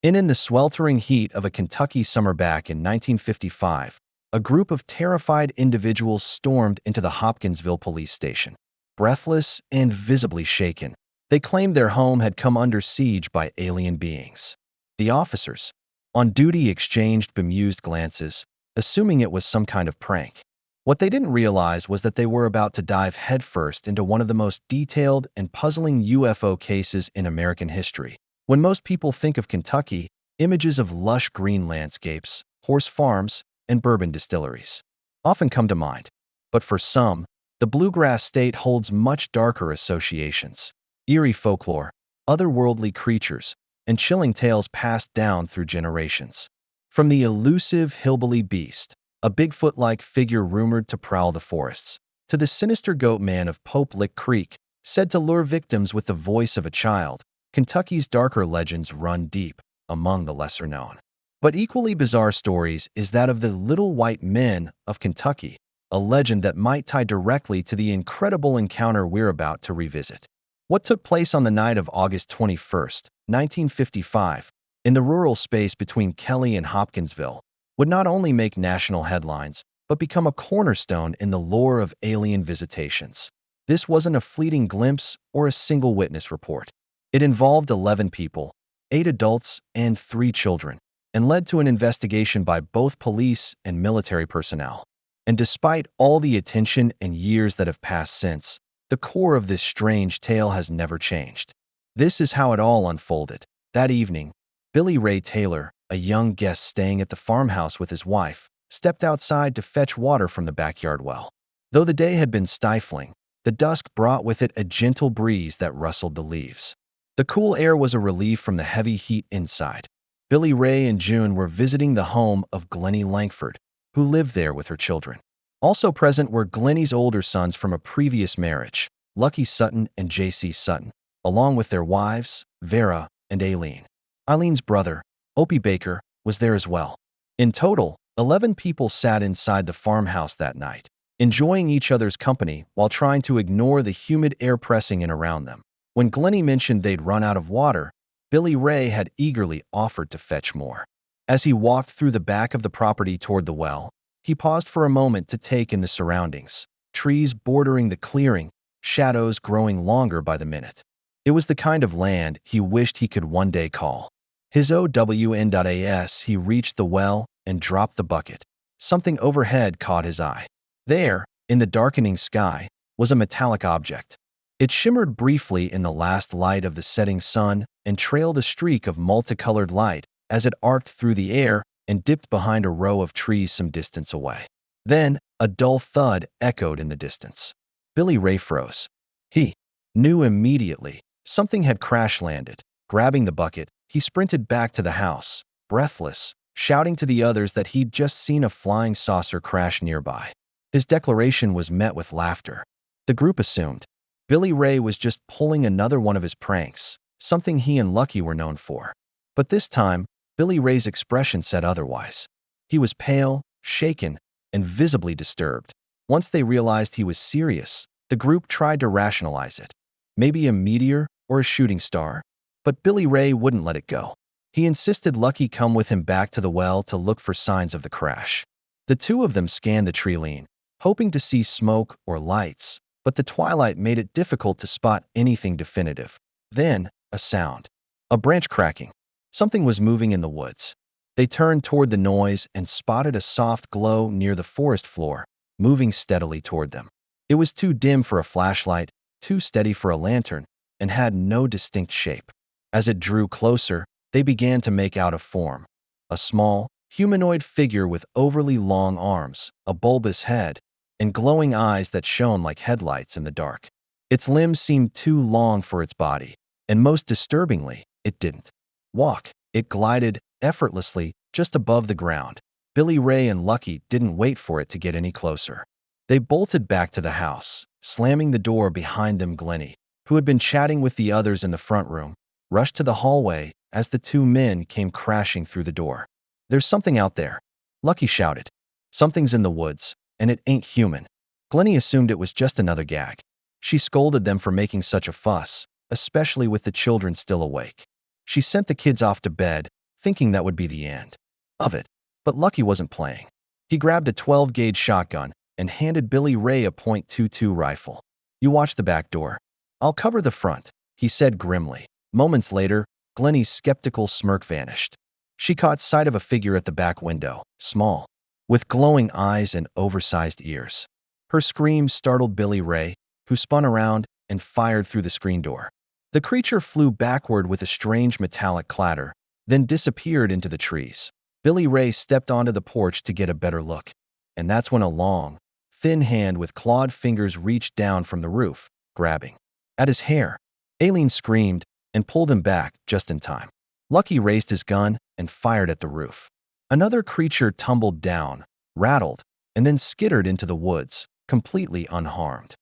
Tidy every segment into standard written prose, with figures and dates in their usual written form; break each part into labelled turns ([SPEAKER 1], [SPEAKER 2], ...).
[SPEAKER 1] In the sweltering heat of a Kentucky summer back in 1955, a group of terrified individuals stormed into the Hopkinsville police station. Breathless and visibly shaken, they claimed their home had come under siege by alien beings. The officers on duty exchanged bemused glances, assuming it was some kind of prank. What they didn't realize was that they were about to dive headfirst into one of the most detailed and puzzling UFO cases in American history. When most people think of Kentucky, images of lush green landscapes, horse farms, and bourbon distilleries often come to mind. But for some, the bluegrass state holds much darker associations. Eerie folklore, otherworldly creatures, and chilling tales passed down through generations. From the elusive hillbilly beast, a Bigfoot-like figure rumored to prowl the forests, to the sinister goat man of Pope Lick Creek, said to lure victims with the voice of a child, Kentucky's darker legends run deep among the lesser-known. But equally bizarre stories is that of the Little White Men of Kentucky, a legend that might tie directly to the incredible encounter we're about to revisit. What took place on the night of August 21, 1955, in the rural space between Kelly and Hopkinsville, would not only make national headlines, but become a cornerstone in the lore of alien visitations. This wasn't a fleeting glimpse or a single witness report. It involved 11 people, 8 adults and 3 children, and led to an investigation by both police and military personnel. And despite all the attention and years that have passed since, the core of this strange tale has never changed. This is how it all unfolded. That evening, Billy Ray Taylor, a young guest staying at the farmhouse with his wife, stepped outside to fetch water from the backyard well. Though the day had been stifling, the dusk brought with it a gentle breeze that rustled the leaves. The cool air was a relief from the heavy heat inside. Billy Ray and June were visiting the home of Glennie Langford, who lived there with her children. Also present were Glennie's older sons from a previous marriage, Lucky Sutton and J.C. Sutton, along with their wives, Vera and Aileen. Eileen's brother, Opie Baker, was there as well. In total, 11 people sat inside the farmhouse that night, enjoying each other's company while trying to ignore the humid air pressing in around them. When Glennie mentioned they'd run out of water, Billy Ray had eagerly offered to fetch more. As he walked through the back of the property toward the well, he paused for a moment to take in the surroundings. Trees bordering the clearing, shadows growing longer by the minute. It was the kind of land he wished he could one day call his OWN.AS. He reached the well and dropped the bucket. Something overhead caught his eye. There, in the darkening sky, was a metallic object. It shimmered briefly in the last light of the setting sun and trailed a streak of multicolored light as it arced through the air and dipped behind a row of trees some distance away. Then, a dull thud echoed in the distance. Billy Ray froze. He knew immediately something had crash-landed. Grabbing the bucket, he sprinted back to the house, breathless, shouting to the others that he'd just seen a flying saucer crash nearby. His declaration was met with laughter. The group assumed Billy Ray was just pulling another one of his pranks, something he and Lucky were known for. But this time, Billy Ray's expression said otherwise. He was pale, shaken, and visibly disturbed. Once they realized he was serious, the group tried to rationalize it. Maybe a meteor or a shooting star. But Billy Ray wouldn't let it go. He insisted Lucky come with him back to the well to look for signs of the crash. The two of them scanned the treeline, hoping to see smoke or lights, but the twilight made it difficult to spot anything definitive. Then, a sound. A branch cracking. Something was moving in the woods. They turned toward the noise and spotted a soft glow near the forest floor, moving steadily toward them. It was too dim for a flashlight, too steady for a lantern, and had no distinct shape. As it drew closer, they began to make out a form. A small, humanoid figure with overly long arms, a bulbous head, and glowing eyes that shone like headlights in the dark. Its limbs seemed too long for its body, and most disturbingly, it didn't walk. It glided effortlessly just above the ground. Billy Ray and Lucky didn't wait for it to get any closer. They bolted back to the house, slamming the door behind them. Glennie, who had been chatting with the others in the front room, rushed to the hallway as the two men came crashing through the door. "There's something out there," Lucky shouted. "Something's in the woods, and it ain't human." Glennie assumed it was just another gag. She scolded them for making such a fuss, especially with the children still awake. She sent the kids off to bed, thinking that would be the end of it. But Lucky wasn't playing. He grabbed a 12-gauge shotgun and handed Billy Ray a .22 rifle. "You watch the back door. I'll cover the front," he said grimly. Moments later, Glennie's skeptical smirk vanished. She caught sight of a figure at the back window, small, with glowing eyes and oversized ears. Her scream startled Billy Ray, who spun around and fired through the screen door. The creature flew backward with a strange metallic clatter, then disappeared into the trees. Billy Ray stepped onto the porch to get a better look, and that's when a long, thin hand with clawed fingers reached down from the roof, grabbing at his hair. Aileen screamed and pulled him back just in time. Lucky raised his gun and fired at the roof. Another creature tumbled down, rattled, and then skittered into the woods, completely unharmed.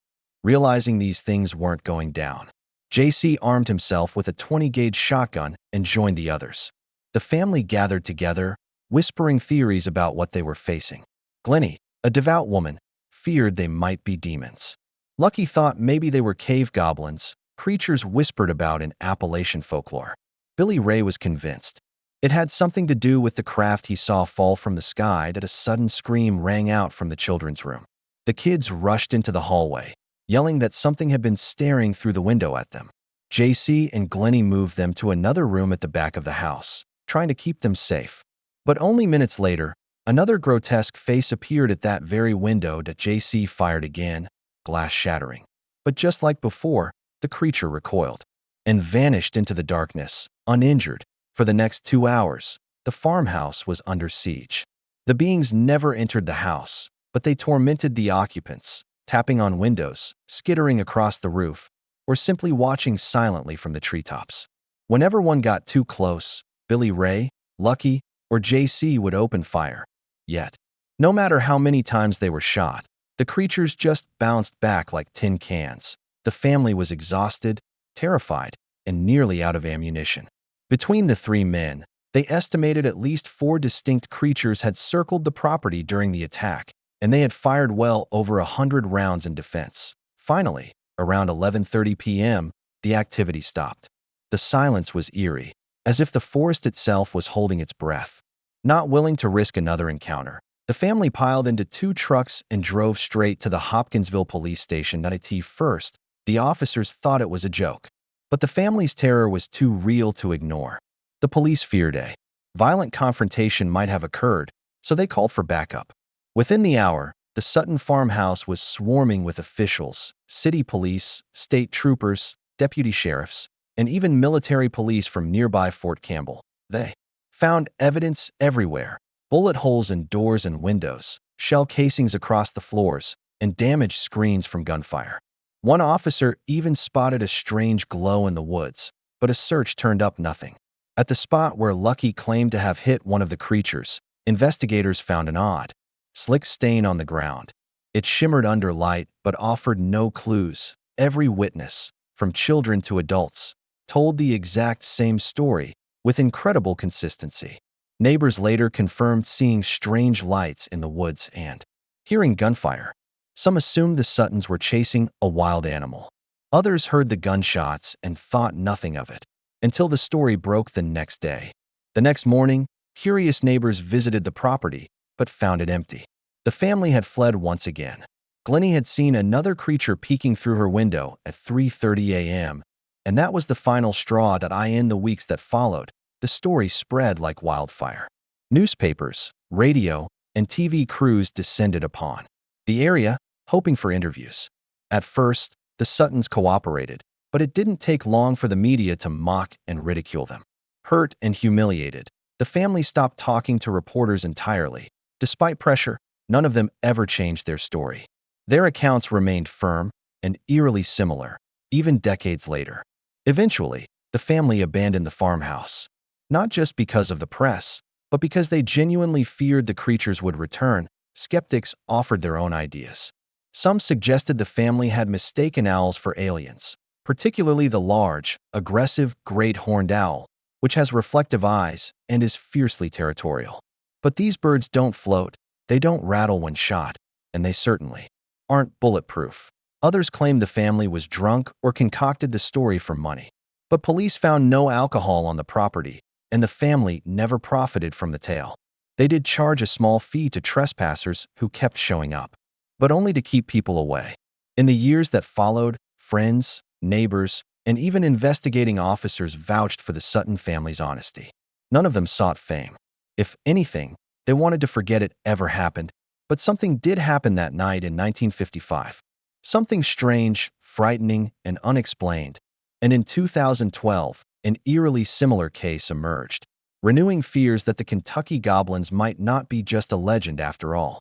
[SPEAKER 1] Realizing these things weren't going down, JC armed himself with a 20-gauge shotgun and joined the others. The family gathered together, whispering theories about what they were facing. Glennie, a devout woman, feared they might be demons. Lucky thought maybe they were cave goblins, creatures whispered about in Appalachian folklore. Billy Ray was convinced. It had something to do with the craft he saw fall from the sky that a sudden scream rang out from the children's room. The kids rushed into the hallway, yelling that something had been staring through the window at them. JC and Glennie moved them to another room at the back of the house, trying to keep them safe. But only minutes later, another grotesque face appeared at that very window that JC fired again, glass shattering. But just like before, the creature recoiled and vanished into the darkness, uninjured. For the next 2 hours, the farmhouse was under siege. The beings never entered the house, but they tormented the occupants, tapping on windows, skittering across the roof, or simply watching silently from the treetops. Whenever one got too close, Billy Ray, Lucky, or JC would open fire. Yet, no matter how many times they were shot, the creatures just bounced back like tin cans. The family was exhausted, terrified, and nearly out of ammunition. Between the three men, they estimated at least 4 distinct creatures had circled the property during the attack, and they had fired well over 100 rounds in defense. Finally, around 11:30 p.m., the activity stopped. The silence was eerie, as if the forest itself was holding its breath. Not willing to risk another encounter, the family piled into 2 trucks and drove straight to the Hopkinsville police station. At first, the officers thought it was a joke, but the family's terror was too real to ignore. The police feared a violent confrontation might have occurred, so they called for backup. Within the hour, the Sutton farmhouse was swarming with officials, city police, state troopers, deputy sheriffs, and even military police from nearby Fort Campbell. They found evidence everywhere: bullet holes in doors and windows, shell casings across the floors, and damaged screens from gunfire. One officer even spotted a strange glow in the woods, but a search turned up nothing. At the spot where Lucky claimed to have hit one of the creatures, investigators found an odd, slick stain on the ground. It shimmered under light but offered no clues. Every witness, from children to adults, told the exact same story with incredible consistency. Neighbors later confirmed seeing strange lights in the woods and hearing gunfire. Some assumed the Suttons were chasing a wild animal. Others heard the gunshots and thought nothing of it, until the story broke the next day. The next morning, curious neighbors visited the property, but found it empty. The family had fled once again. Glennie had seen another creature peeking through her window at 3:30 a.m., and that was the final straw. In the weeks that followed, the story spread like wildfire. Newspapers, radio, and TV crews descended upon the area, hoping for interviews. At first, the Suttons cooperated, but it didn't take long for the media to mock and ridicule them. Hurt and humiliated, the family stopped talking to reporters entirely. Despite pressure, none of them ever changed their story. Their accounts remained firm and eerily similar, even decades later. Eventually, the family abandoned the farmhouse, not just because of the press, but because they genuinely feared the creatures would return. Skeptics offered their own ideas. Some suggested the family had mistaken owls for aliens, particularly the large, aggressive great horned owl, which has reflective eyes and is fiercely territorial. But these birds don't float, they don't rattle when shot, and they certainly aren't bulletproof. Others claimed the family was drunk or concocted the story for money. But police found no alcohol on the property, and the family never profited from the tale. They did charge a small fee to trespassers who kept showing up, but only to keep people away. In the years that followed, friends, neighbors, and even investigating officers vouched for the Sutton family's honesty. None of them sought fame. If anything, they wanted to forget it ever happened, but something did happen that night in 1955. Something strange, frightening, and unexplained. And in 2012, an eerily similar case emerged, renewing fears that the Kentucky Goblins might not be just a legend after all.